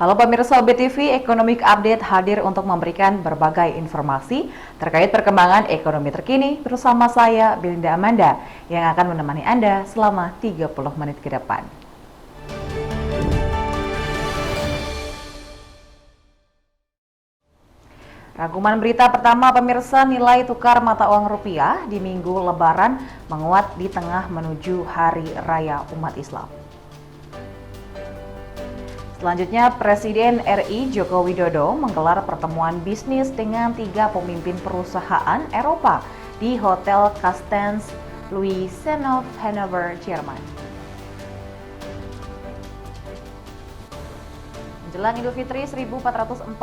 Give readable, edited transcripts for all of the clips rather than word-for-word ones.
Halo pemirsa BTV, Economic Update hadir untuk memberikan berbagai informasi terkait perkembangan ekonomi terkini bersama saya, Belinda Amanda, yang akan menemani Anda selama 30 menit ke depan. Rangkuman berita pertama pemirsa, nilai tukar mata uang rupiah di minggu Lebaran menguat di tengah menuju Hari Raya Umat Islam. Selanjutnya, Presiden RI Joko Widodo menggelar pertemuan bisnis dengan 3 pemimpin perusahaan Eropa di Hotel Kastens Louis-Senhof, Hanover, Jerman. Menjelang Idul Fitri 1444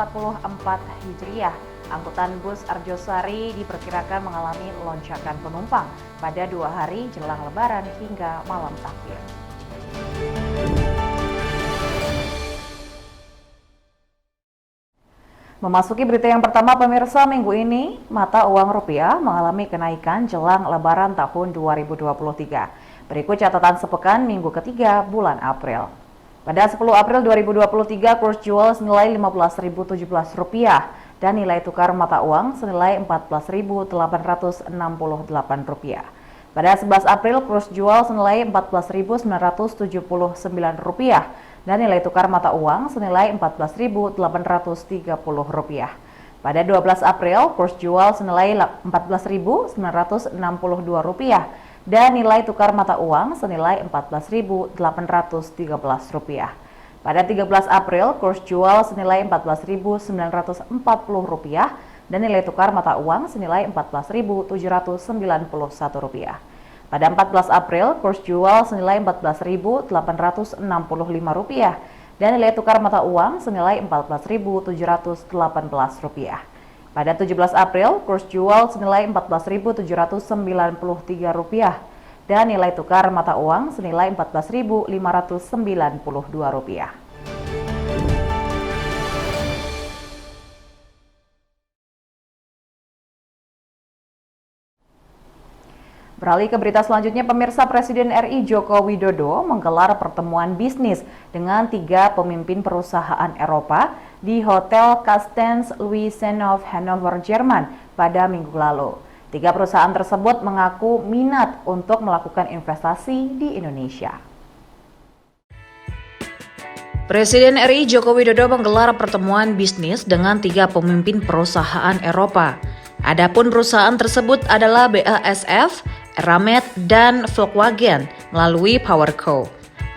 Hijriah, angkutan bus Arjosari diperkirakan mengalami lonjakan penumpang pada 2 hari jelang Lebaran hingga malam takbir. Memasuki berita yang pertama pemirsa, minggu ini mata uang rupiah mengalami kenaikan jelang Lebaran tahun 2023. Berikut catatan sepekan minggu ketiga bulan April. Pada 10 April 2023, kurs jual senilai Rp15.017 dan nilai tukar mata uang senilai Rp14.868. Pada 11 April, kurs jual senilai Rp14.979 dan nilai tukar mata uang senilai Rp14.830. Pada 12 April, kurs jual senilai Rp14.962 dan nilai tukar mata uang senilai Rp14.813. Pada 13 April, kurs jual senilai Rp14.940 dan nilai tukar mata uang senilai Rp14.791. Pada 14 April, kurs jual senilai Rp14.865 dan nilai tukar mata uang senilai Rp14.718. Pada 17 April, kurs jual senilai Rp14.793 dan nilai tukar mata uang senilai Rp14.592. Beralih ke berita selanjutnya, pemirsa, Presiden RI Joko Widodo menggelar pertemuan bisnis dengan 3 pemimpin perusahaan Eropa di Hotel Kastens Louis-Senhof, Hanover, Jerman pada minggu lalu. 3 perusahaan tersebut mengaku minat untuk melakukan investasi di Indonesia. Presiden RI Joko Widodo menggelar pertemuan bisnis dengan 3 pemimpin perusahaan Eropa. Adapun perusahaan tersebut adalah BASF, Eramet, dan Volkswagen melalui PowerCo.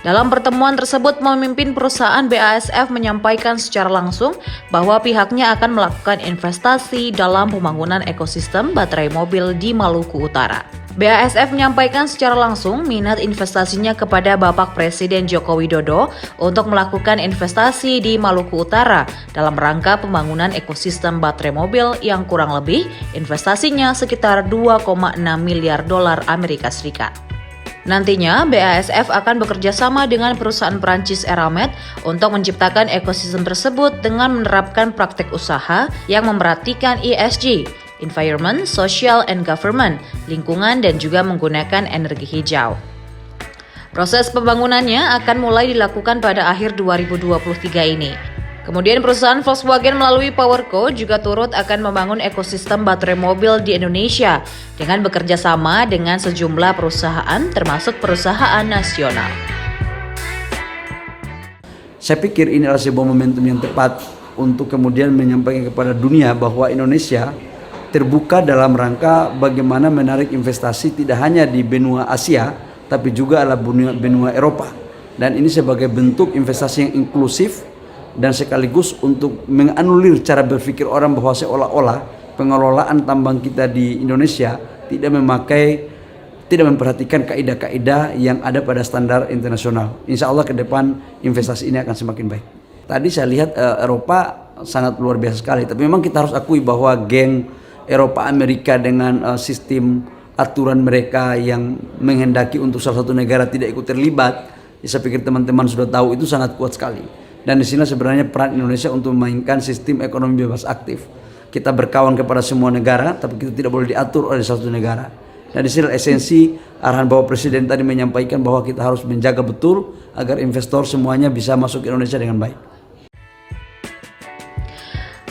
Dalam pertemuan tersebut, pemimpin perusahaan BASF menyampaikan secara langsung bahwa pihaknya akan melakukan investasi dalam pembangunan ekosistem baterai mobil di Maluku Utara. BASF menyampaikan secara langsung minat investasinya kepada Bapak Presiden Joko Widodo untuk melakukan investasi di Maluku Utara dalam rangka pembangunan ekosistem baterai mobil yang kurang lebih investasinya sekitar 2,6 miliar dolar Amerika Serikat. Nantinya, BASF akan bekerja sama dengan perusahaan Perancis Eramet untuk menciptakan ekosistem tersebut dengan menerapkan praktek usaha yang memperhatikan ESG, Environment, Social, and Government, lingkungan, dan juga menggunakan energi hijau. Proses pembangunannya akan mulai dilakukan pada akhir 2023 ini. Kemudian perusahaan Volkswagen melalui PowerCo juga turut akan membangun ekosistem baterai mobil di Indonesia dengan bekerja sama dengan sejumlah perusahaan termasuk perusahaan nasional. Saya pikir ini adalah sebuah momentum yang tepat untuk kemudian menyampaikan kepada dunia bahwa Indonesia terbuka dalam rangka bagaimana menarik investasi tidak hanya di benua Asia tapi juga adalah benua Eropa. Dan ini sebagai bentuk investasi yang inklusif dan sekaligus untuk menganulir cara berpikir orang bahwa seolah-olah pengelolaan tambang kita di Indonesia tidak memperhatikan kaidah-kaidah yang ada pada standar internasional. Insya Allah ke depan investasi ini akan semakin baik. Tadi saya lihat Eropa sangat luar biasa sekali, tapi memang kita harus akui bahwa geng Eropa Amerika dengan sistem aturan mereka yang menghendaki untuk salah satu negara tidak ikut terlibat, saya pikir teman-teman sudah tahu itu sangat kuat sekali. Dan di sini sebenarnya peran Indonesia untuk memainkan sistem ekonomi bebas aktif. Kita berkawan kepada semua negara, tapi kita tidak boleh diatur oleh satu negara. Dan di sini esensi arahan Bapak Presiden tadi menyampaikan bahwa kita harus menjaga betul agar investor semuanya bisa masuk ke Indonesia dengan baik.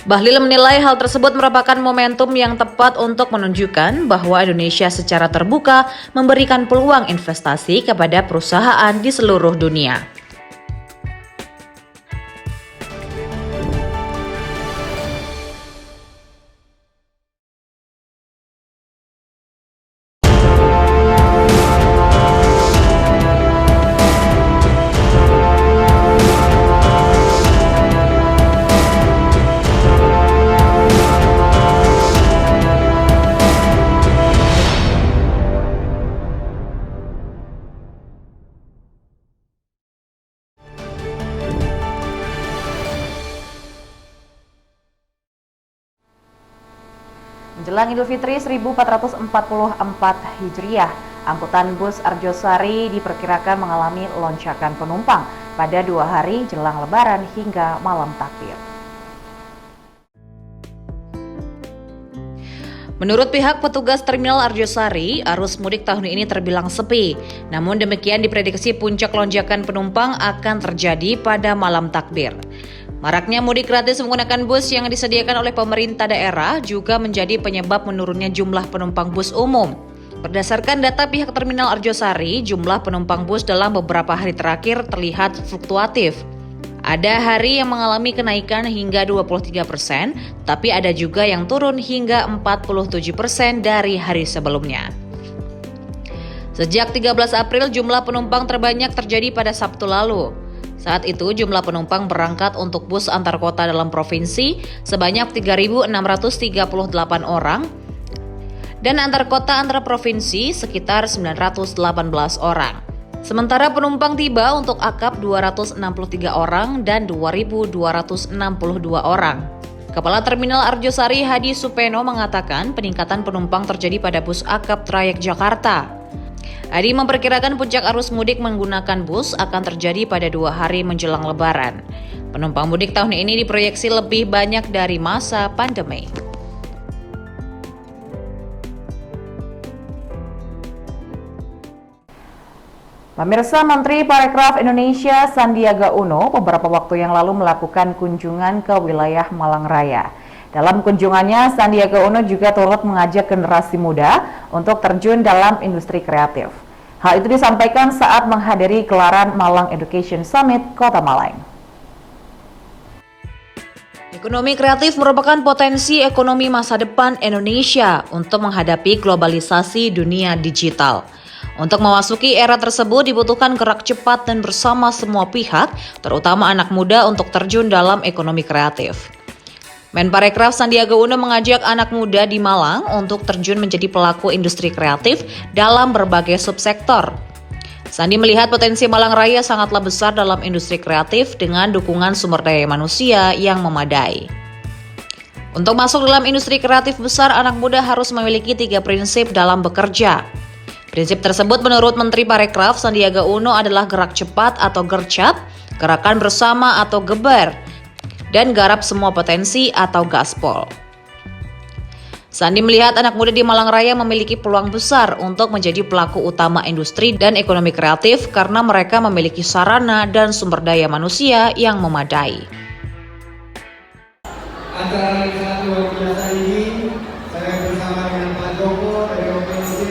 Bahlil menilai hal tersebut merupakan momentum yang tepat untuk menunjukkan bahwa Indonesia secara terbuka memberikan peluang investasi kepada perusahaan di seluruh dunia. Menjelang Idul Fitri 1444 Hijriah, angkutan bus Arjosari diperkirakan mengalami lonjakan penumpang pada 2 hari jelang Lebaran hingga malam takbir. Menurut pihak petugas Terminal Arjosari, arus mudik tahun ini terbilang sepi. Namun demikian diprediksi puncak lonjakan penumpang akan terjadi pada malam takbir. Maraknya mudik gratis menggunakan bus yang disediakan oleh pemerintah daerah juga menjadi penyebab menurunnya jumlah penumpang bus umum. Berdasarkan data pihak Terminal Arjosari, jumlah penumpang bus dalam beberapa hari terakhir terlihat fluktuatif. Ada hari yang mengalami kenaikan hingga 23%, tapi ada juga yang turun hingga 47% dari hari sebelumnya. Sejak 13 April, jumlah penumpang terbanyak terjadi pada Sabtu lalu. Saat itu jumlah penumpang berangkat untuk bus antar kota dalam provinsi sebanyak 3.638 orang dan antar kota antar provinsi sekitar 918 orang. Sementara penumpang tiba untuk akap 263 orang dan 2.262 orang. Kepala Terminal Arjosari Hadi Supeno mengatakan peningkatan penumpang terjadi pada bus akap trayek Jakarta. Hadi memperkirakan puncak arus mudik menggunakan bus akan terjadi pada 2 hari menjelang Lebaran. Penumpang mudik tahun ini diproyeksi lebih banyak dari masa pandemi. Pemirsa, Menteri Parekraf Indonesia Sandiaga Uno beberapa waktu yang lalu melakukan kunjungan ke wilayah Malang Raya. Dalam kunjungannya, Sandiaga Uno juga turut mengajak generasi muda untuk terjun dalam industri kreatif. Hal itu disampaikan saat menghadiri gelaran Malang Education Summit Kota Malang. Ekonomi kreatif merupakan potensi ekonomi masa depan Indonesia untuk menghadapi globalisasi dunia digital. Untuk memasuki era tersebut dibutuhkan gerak cepat dan bersama semua pihak, terutama anak muda untuk terjun dalam ekonomi kreatif. Menparekraf Sandiaga Uno mengajak anak muda di Malang untuk terjun menjadi pelaku industri kreatif dalam berbagai subsektor. Sandi melihat potensi Malang Raya sangatlah besar dalam industri kreatif dengan dukungan sumber daya manusia yang memadai. Untuk masuk dalam industri kreatif besar, anak muda harus memiliki 3 prinsip dalam bekerja. Prinsip tersebut menurut Menteri Parekraf Sandiaga Uno adalah gerak cepat atau gercep, gerakan bersama atau geber, dan garap semua potensi atau gaspol. Sandi melihat anak muda di Malang Raya memiliki peluang besar untuk menjadi pelaku utama industri dan ekonomi kreatif karena mereka memiliki sarana dan sumber daya manusia yang memadai. Acara yang sangat luar biasa ini, saya bersama dengan Pak Joko dari OPC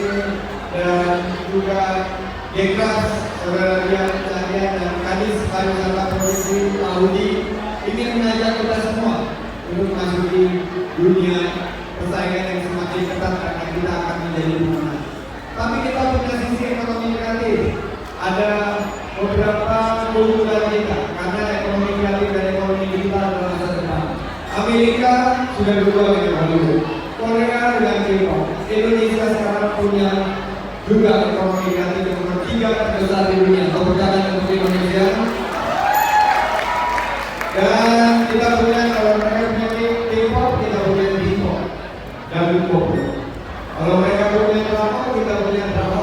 dan juga Gekras, saudara Rian dan Kadis Pariwisata Provinsi Pak Hudi, ingin mengajak kita semua untuk masuk di dunia persaingan yang semakin ketat karena kita akan menjadi pemenang. Tapi kita punya sisi ekonomi kreatif. Ada beberapa keunggulan kita karena ekonomi kreatif dan ekonomi digital dalam masa depan. Amerika sudah berubah dengan Hollywood, Korea dengan K-pop. Indonesia sekarang punya juga ekonomi kreatif yang nomor 3 terbesar di dunia. Tepuk tangan untuk Indonesia. Dan kita punya, kalau mereka punya K-pop, kita punya K-pop dan K-pop. Kalau mereka punya drama, kita punya drama.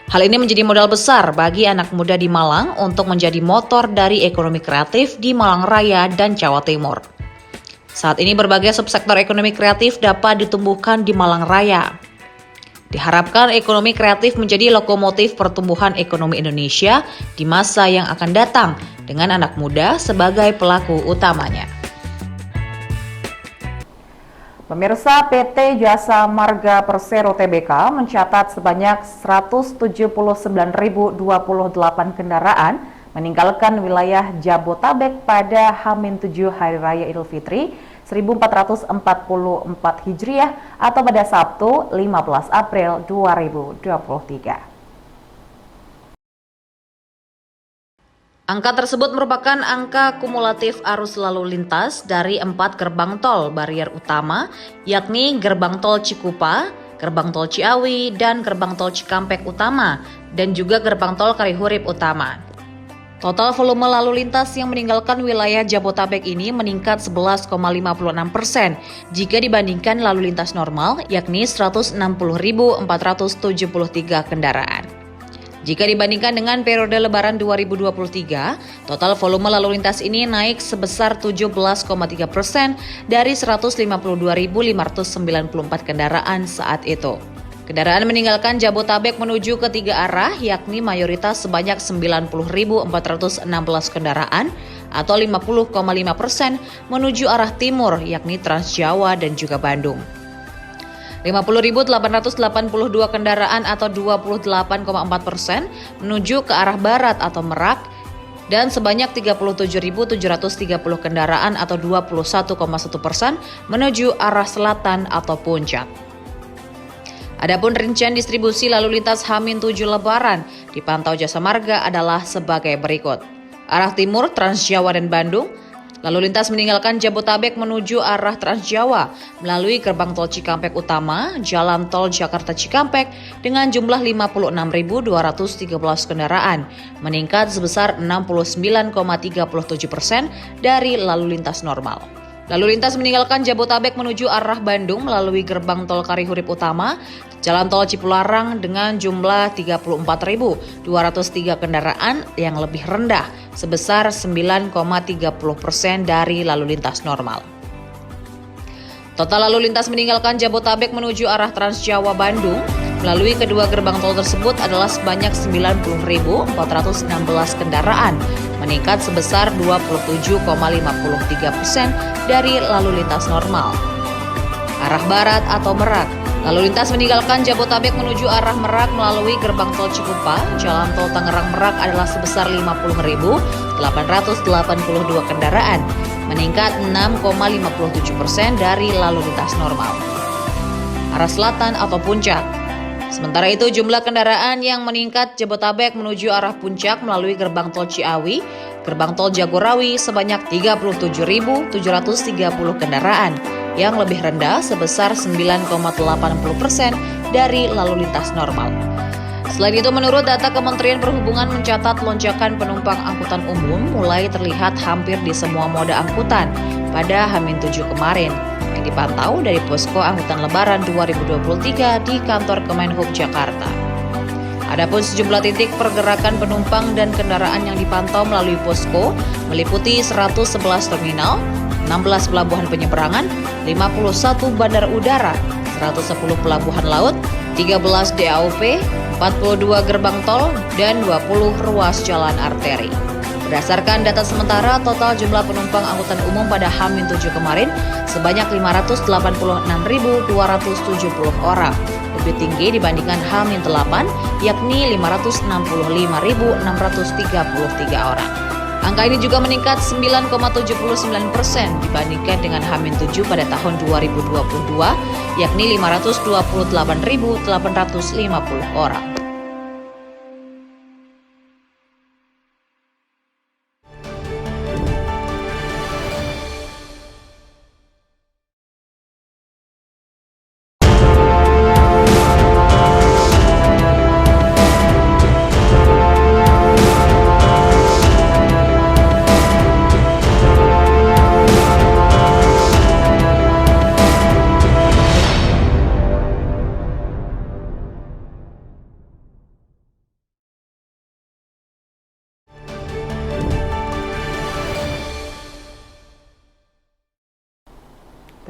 Hal ini menjadi modal besar bagi anak muda di Malang untuk menjadi motor dari ekonomi kreatif di Malang Raya dan Jawa Timur. Saat ini berbagai subsektor ekonomi kreatif dapat ditumbuhkan di Malang Raya. Diharapkan ekonomi kreatif menjadi lokomotif pertumbuhan ekonomi Indonesia di masa yang akan datang dengan anak muda sebagai pelaku utamanya. Pemirsa, PT Jasa Marga Persero Tbk mencatat sebanyak 179.028 kendaraan meninggalkan wilayah Jabotabek pada H-7 Hari Raya Idul Fitri 1444 Hijriah atau pada Sabtu 15 April 2023. Angka tersebut merupakan angka kumulatif arus lalu lintas dari 4 gerbang tol barier utama, yakni gerbang tol Cikupa, gerbang tol Ciawi, dan gerbang tol Cikampek Utama, dan juga gerbang tol Kalihurip Utama. Total volume lalu lintas yang meninggalkan wilayah Jabotabek ini meningkat 11,56% jika dibandingkan lalu lintas normal, yakni 160.473 kendaraan. Jika dibandingkan dengan periode Lebaran 2023, total volume lalu lintas ini naik sebesar 17,3% dari 152.594 kendaraan saat itu. Kendaraan meninggalkan Jabotabek menuju ke 3 arah, yakni mayoritas sebanyak 90.416 kendaraan atau 50,5% menuju arah timur, yakni Trans Jawa dan juga Bandung. 50.882 kendaraan atau 28,4% menuju ke arah barat atau Merak, dan sebanyak 37.730 kendaraan atau 21,1% menuju arah selatan atau puncak. Adapun rincian distribusi lalu lintas H-7 Lebaran dipantau Jasa Marga adalah sebagai berikut. Arah timur Trans Jawa dan Bandung, lalu lintas meninggalkan Jabotabek menuju arah Trans Jawa melalui gerbang tol Cikampek Utama, jalan tol Jakarta Cikampek dengan jumlah 56.213 kendaraan, meningkat sebesar 69,37% dari lalu lintas normal. Lalu lintas meninggalkan Jabotabek menuju arah Bandung melalui gerbang tol Kalihurip Utama, jalan tol Cipularang dengan jumlah 34.203 kendaraan yang lebih rendah sebesar 9,30% dari lalu lintas normal. Total lalu lintas meninggalkan Jabotabek menuju arah Trans Jawa Bandung melalui kedua gerbang tol tersebut adalah sebanyak 90.416 kendaraan, meningkat sebesar 27,53% dari lalu lintas normal. Arah barat atau Merak, lalu lintas meninggalkan Jabotabek menuju arah Merak melalui gerbang tol Cikupa, jalan tol Tangerang Merak adalah sebesar 50.882 kendaraan, meningkat 6,57% dari lalu lintas normal. Arah selatan atau puncak. Sementara itu, jumlah kendaraan yang meningkat Jabotabek menuju arah puncak melalui gerbang tol Ciawi, gerbang tol Jagorawi sebanyak 37.730 kendaraan, yang lebih rendah sebesar 9,80% dari lalu lintas normal. Selain itu, menurut data Kementerian Perhubungan mencatat lonjakan penumpang angkutan umum mulai terlihat hampir di semua moda angkutan pada H-7 kemarin, yang dipantau dari Posko Angkutan Lebaran 2023 di kantor Kemenhub Jakarta. Adapun sejumlah titik pergerakan penumpang dan kendaraan yang dipantau melalui posko meliputi 111 terminal, 16 pelabuhan penyeberangan, 51 bandara udara, 110 pelabuhan laut, 13 DAOP, 42 gerbang tol, dan 20 ruas jalan arteri. Berdasarkan data sementara, total jumlah penumpang angkutan umum pada H-7 kemarin sebanyak 586.270 orang, lebih tinggi dibandingkan H-8, yakni 565.633 orang. Angka ini juga meningkat 9,79% dibandingkan dengan H-7 pada tahun 2022, yakni 528.850 orang.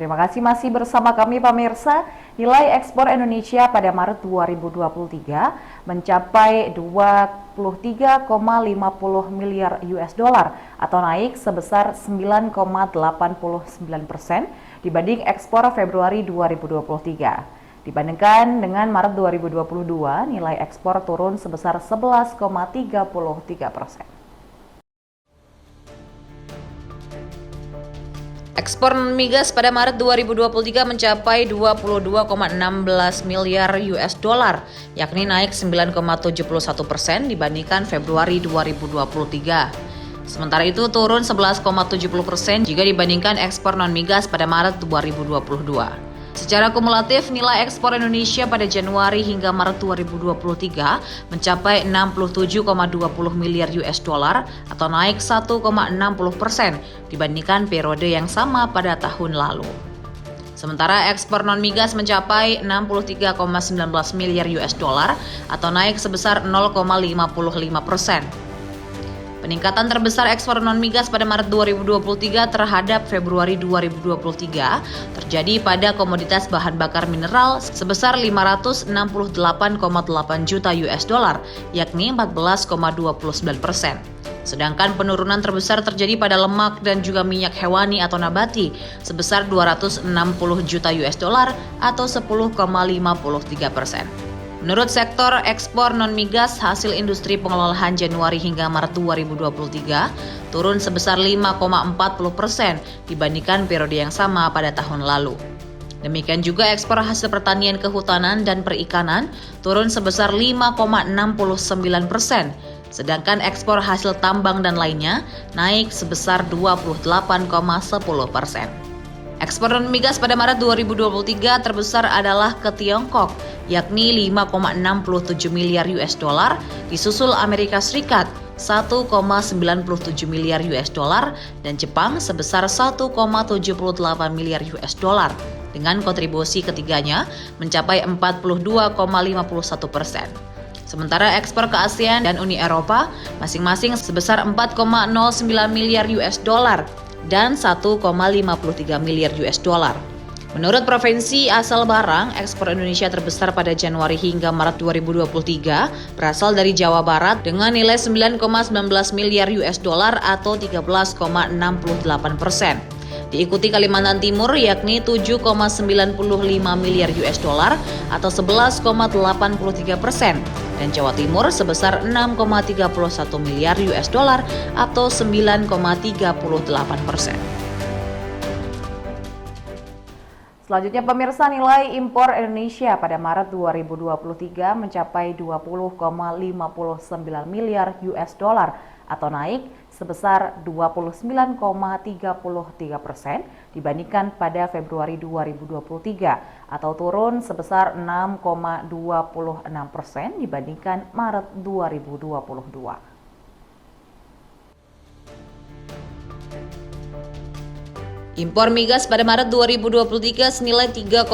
Terima kasih masih bersama kami pemirsa. Nilai ekspor Indonesia pada Maret 2023 mencapai 23,50 miliar US dollar atau naik sebesar 9,89% dibanding ekspor Februari 2023. Dibandingkan dengan Maret 2022, nilai ekspor turun sebesar 11,33%. Ekspor non-migas pada Maret 2023 mencapai 22,16 miliar US dollar, yakni naik 9,71% dibandingkan Februari 2023. Sementara itu turun 11,70% jika dibandingkan ekspor non-migas pada Maret 2022. Secara kumulatif, nilai ekspor Indonesia pada Januari hingga Maret 2023 mencapai 67,20 miliar US dollar atau naik 1,60% dibandingkan periode yang sama pada tahun lalu. Sementara ekspor non-migas mencapai 63,19 miliar US dollar atau naik sebesar 0,55%. Peningkatan terbesar ekspor non-migas pada Maret 2023 terhadap Februari 2023 terjadi pada komoditas bahan bakar mineral sebesar 568,8 juta US dollar, yakni 14,29%. Sedangkan penurunan terbesar terjadi pada lemak dan juga minyak hewani atau nabati sebesar 260 juta US dollar atau 10,53%. Menurut sektor ekspor non-migas, hasil industri pengolahan Januari hingga Maret 2023 turun sebesar 5,40% dibandingkan periode yang sama pada tahun lalu. Demikian juga ekspor hasil pertanian kehutanan dan perikanan turun sebesar 5,69%, sedangkan ekspor hasil tambang dan lainnya naik sebesar 28,10%. Ekspor non-migas pada Maret 2023 terbesar adalah ke Tiongkok, yakni 5,67 miliar US dollar, disusul Amerika Serikat 1,97 miliar US dollar dan Jepang sebesar 1,78 miliar US dollar. Dengan kontribusi ketiganya mencapai 42,51%. Sementara ekspor ke ASEAN dan Uni Eropa masing-masing sebesar 4,09 miliar US dollar dan 1,53 miliar US dollar. Menurut provinsi asal barang, ekspor Indonesia terbesar pada Januari hingga Maret 2023 berasal dari Jawa Barat dengan nilai 9,19 miliar US dollar atau 13,68%. Diikuti Kalimantan Timur yakni 7,95 miliar US dollar atau 11,83%. Dan Jawa Timur sebesar 6,31 miliar US dollar atau 9,38%. Selanjutnya pemirsa, nilai impor Indonesia pada Maret 2023 mencapai 20,59 miliar US dollar atau naik sebesar 29,33% dibandingkan pada Februari 2023 atau turun sebesar 6,26% dibandingkan Maret 2022. Impor migas pada Maret 2023 senilai 3,02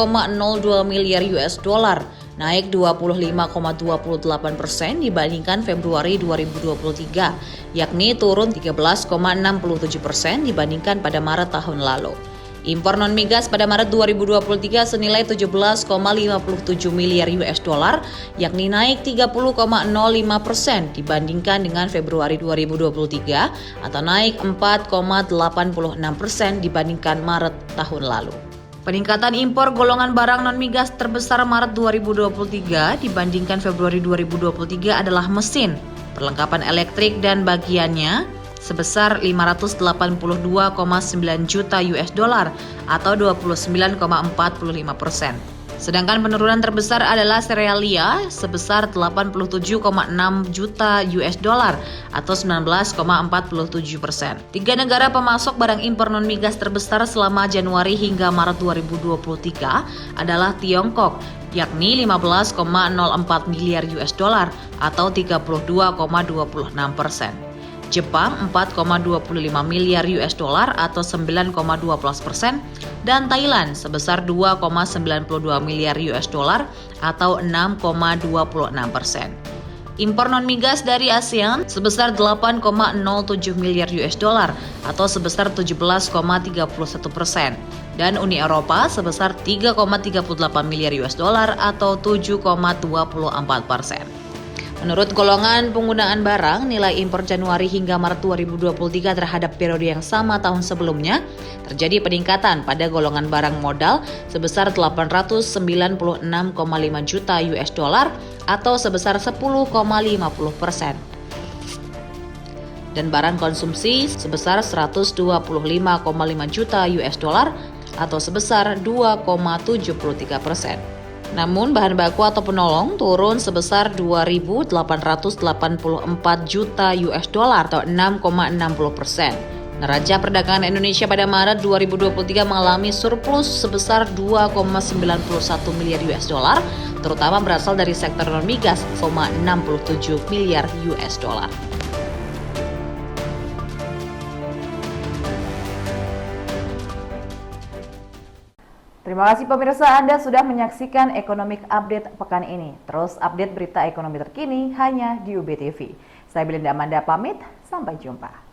miliar US dollar, naik 25,28% dibandingkan Februari 2023, yakni turun 13,67% dibandingkan pada Maret tahun lalu. Impor non-migas pada Maret 2023 senilai 17,57 miliar US dollar, yakni naik 30,05% dibandingkan dengan Februari 2023 atau naik 4,86% dibandingkan Maret tahun lalu. Peningkatan impor golongan barang non-migas terbesar Maret 2023 dibandingkan Februari 2023 adalah mesin, perlengkapan elektrik dan bagiannya sebesar 582,9 juta US dollar atau 29,45%. Sedangkan penurunan terbesar adalah serealia sebesar 87,6 juta US dollar atau 19,47%. Tiga negara pemasok barang impor non-migas terbesar selama Januari hingga Maret 2023 adalah Tiongkok, yakni 15,04 miliar US dollar atau 32,26%. Jepang 4,25 miliar US dollar atau 9,12% dan Thailand sebesar 2,92 miliar US dollar atau 6,26%. Impor non-migas dari ASEAN sebesar 8,07 miliar US dollar atau sebesar 17,31%. Dan Uni Eropa sebesar 3,38 miliar US dollar atau 7,24%. Menurut golongan penggunaan barang, nilai impor Januari hingga Maret 2023 terhadap periode yang sama tahun sebelumnya terjadi peningkatan pada golongan barang modal sebesar 896,5 juta US dollar atau sebesar 10,50%. Dan barang konsumsi sebesar 125,5 juta US dollar atau sebesar 2,73%. Namun bahan baku atau penolong turun sebesar 2.884 juta US dollar atau 6,60%. Neraca perdagangan Indonesia pada Maret 2023 mengalami surplus sebesar 2,91 miliar US dollar, terutama berasal dari sektor non-migas, 67 miliar US dollar. Terima kasih pemirsa, Anda sudah menyaksikan Economic Update pekan ini. Terus update berita ekonomi terkini hanya di UB TV. Saya Belinda Amanda pamit, sampai jumpa.